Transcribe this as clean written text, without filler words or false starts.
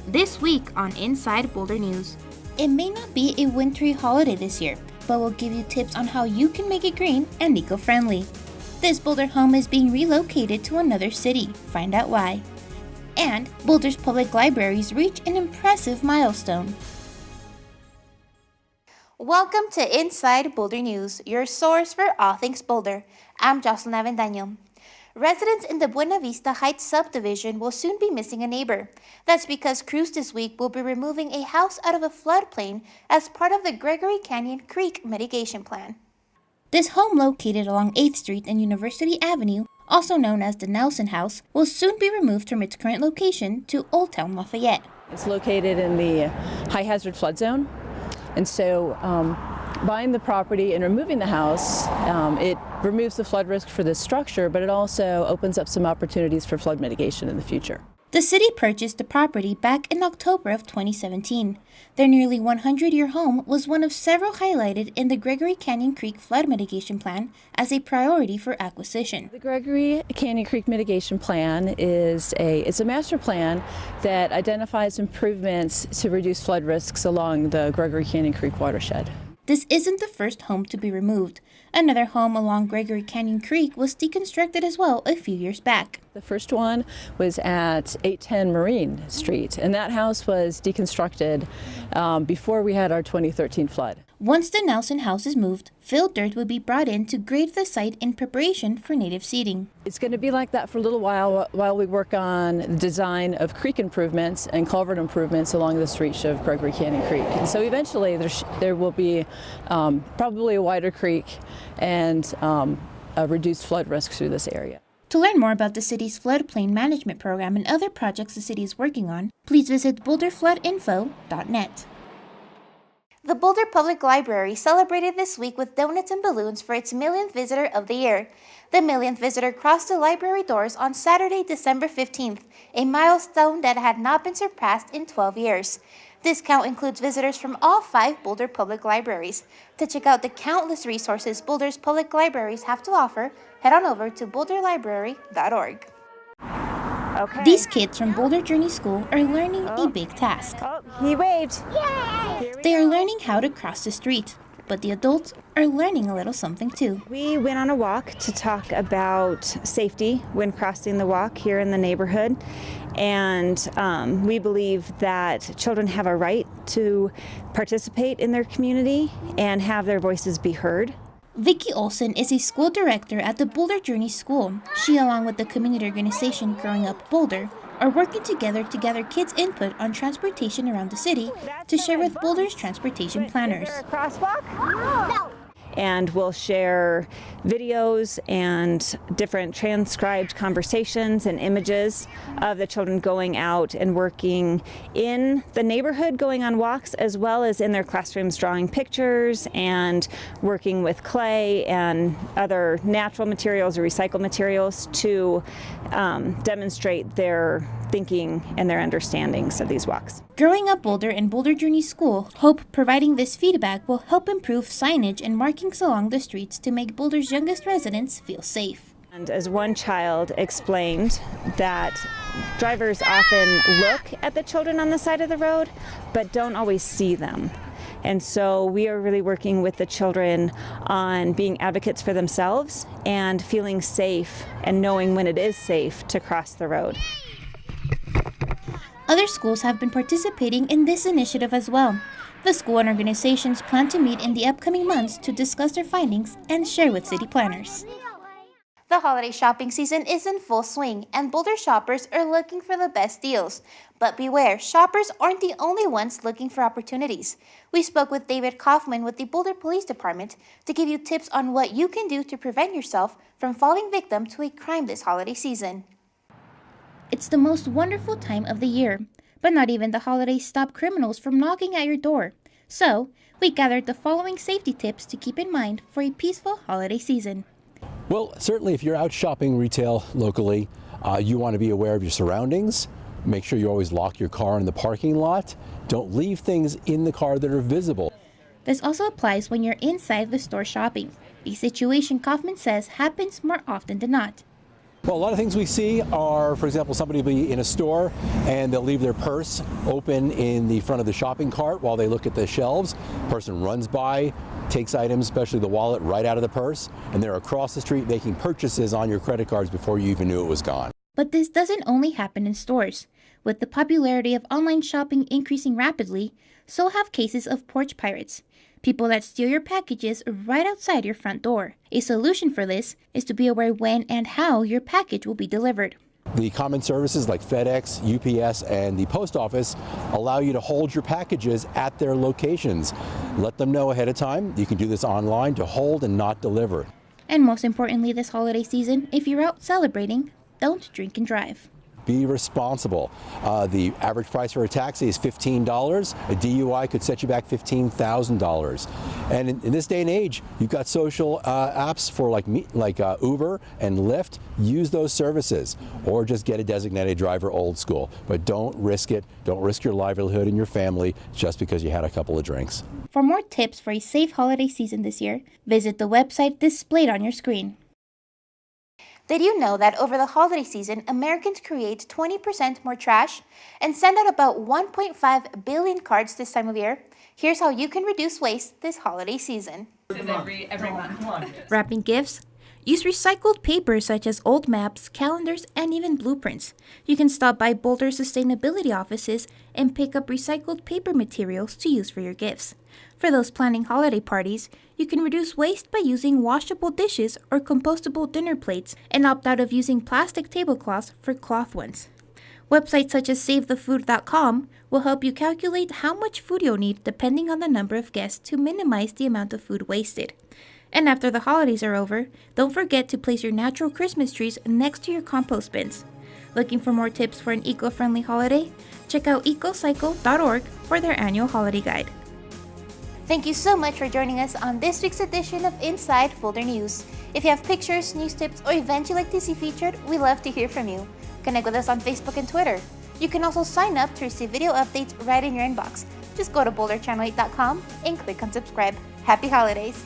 This week on Inside Boulder News. It may not be a wintry holiday this year, but we'll give you tips on how you can make it green and eco-friendly. This Boulder home is being relocated to another city. Find out why. And Boulder's public libraries reach an impressive milestone. Welcome to Inside Boulder News, your source for all things Boulder. I'm Jocelyn Avendaño. Residents in the Buena Vista Heights subdivision will soon be missing a neighbor. That's because crews this week will be removing a house out of a floodplain as part of the Gregory Canyon Creek mitigation plan. This home, located along 8th Street and University Avenue, also known as the Nelson House, will soon be removed from its current location to Old Town Lafayette. It's located in the high hazard flood zone, and so buying the property and removing the house, it removes the flood risk for this structure, but it also opens up some opportunities for flood mitigation in the future. The city purchased the property back in October of 2017. Their nearly 100-year home was one of several highlighted in the Gregory Canyon Creek Flood Mitigation Plan as a priority for acquisition. The Gregory Canyon Creek Mitigation Plan is a master plan that identifies improvements to reduce flood risks along the Gregory Canyon Creek watershed. This isn't the first home to be removed. Another home along Gregory Canyon Creek was deconstructed as well a few years back. The first one was at 810 Marine Street, and that house was deconstructed before we had our 2013 flood. Once the Nelson House is moved, filled dirt will be brought in to grade the site in preparation for native seeding. It's going to be like that for a little while we work on the design of creek improvements and culvert improvements along this reach of Gregory Canyon Creek. And so eventually there will be probably a wider creek and a reduced flood risk through this area. To learn more about the city's floodplain management program and other projects the city is working on, please visit boulderfloodinfo.net. The Boulder Public Library celebrated this week with donuts and balloons for its millionth visitor of the year. The millionth visitor crossed the library doors on Saturday, December 15th, a milestone that had not been surpassed in 12 years. This count includes visitors from all 5 Boulder Public Libraries. To check out the countless resources Boulder's public libraries have to offer, head on over to boulderlibrary.org. Okay. These kids from Boulder Journey School are learning a big task. Oh, he waved. Yay! They are learning how to cross the street, but the adults are learning a little something too. We went on a walk to talk about safety when crossing the walk here in the neighborhood, and we believe that children have a right to participate in their community and have their voices be heard. Vicki Olson is a school director at the Boulder Journey School. She, along with the community organization Growing Up Boulder, are working together to gather kids' input on transportation around the city to share with Boulder's transportation planners. Is there a crosswalk? No. And we'll share videos and different transcribed conversations and images of the children going out and working in the neighborhood, going on walks, as well as in their classrooms drawing pictures and working with clay and other natural materials or recycled materials to demonstrate their thinking and their understandings of these walks. Growing Up Boulder and Boulder Journey School hope providing this feedback will help improve signage and markings along the streets to make Boulder's youngest residents feel safe. And as one child explained, that drivers often look at the children on the side of the road, but don't always see them. And so we are really working with the children on being advocates for themselves and feeling safe and knowing when it is safe to cross the road. Other schools have been participating in this initiative as well. The school and organizations plan to meet in the upcoming months to discuss their findings and share with city planners. The holiday shopping season is in full swing, and Boulder shoppers are looking for the best deals. But beware, shoppers aren't the only ones looking for opportunities. We spoke with David Kaufman with the Boulder Police Department to give you tips on what you can do to prevent yourself from falling victim to a crime this holiday season. It's the most wonderful time of the year, but not even the holidays stop criminals from knocking at your door. So, we gathered the following safety tips to keep in mind for a peaceful holiday season. Well, certainly if you're out shopping retail locally, you want to be aware of your surroundings. Make sure you always lock your car in the parking lot. Don't leave things in the car that are visible. This also applies when you're inside the store shopping, a situation Kaufman says happens more often than not. Well, a lot of things we see are, for example, somebody will be in a store and they'll leave their purse open in the front of the shopping cart while they look at the shelves. Person runs by, takes items, especially the wallet, right out of the purse, and they're across the street making purchases on your credit cards before you even knew it was gone. But this doesn't only happen in stores. With the popularity of online shopping increasing rapidly, so have cases of porch pirates. People that steal your packages right outside your front door. A solution for this is to be aware when and how your package will be delivered. The common services like FedEx, UPS, and the post office allow you to hold your packages at their locations. Let them know ahead of time. You can do this online to hold and not deliver. And most importantly this holiday season, if you're out celebrating, don't drink and drive. Be responsible. The average price for a taxi is $15. A DUI could set you back $15,000. And in this day and age, you've got social apps for like Uber and Lyft. Use those services, or just get a designated driver old school. But don't risk it. Don't risk your livelihood and your family just because you had a couple of drinks. For more tips for a safe holiday season this year, visit the website displayed on your screen. Did you know that over the holiday season, Americans create 20% more trash and send out about 1.5 billion cards this time of year? Here's how you can reduce waste this holiday season. Every month. Wrapping gifts? Use recycled paper such as old maps, calendars, and even blueprints. You can stop by Boulder sustainability offices and pick up recycled paper materials to use for your gifts. For those planning holiday parties, you can reduce waste by using washable dishes or compostable dinner plates and opt out of using plastic tablecloths for cloth ones. Websites such as SaveTheFood.com will help you calculate how much food you'll need depending on the number of guests to minimize the amount of food wasted. And after the holidays are over, don't forget to place your natural Christmas trees next to your compost bins. Looking for more tips for an eco-friendly holiday? Check out ecocycle.org for their annual holiday guide. Thank you so much for joining us on this week's edition of Inside Boulder News. If you have pictures, news tips, or events you'd like to see featured, we love to hear from you. Connect with us on Facebook and Twitter. You can also sign up to receive video updates right in your inbox. Just go to boulderchannel8.com and click on subscribe. Happy holidays!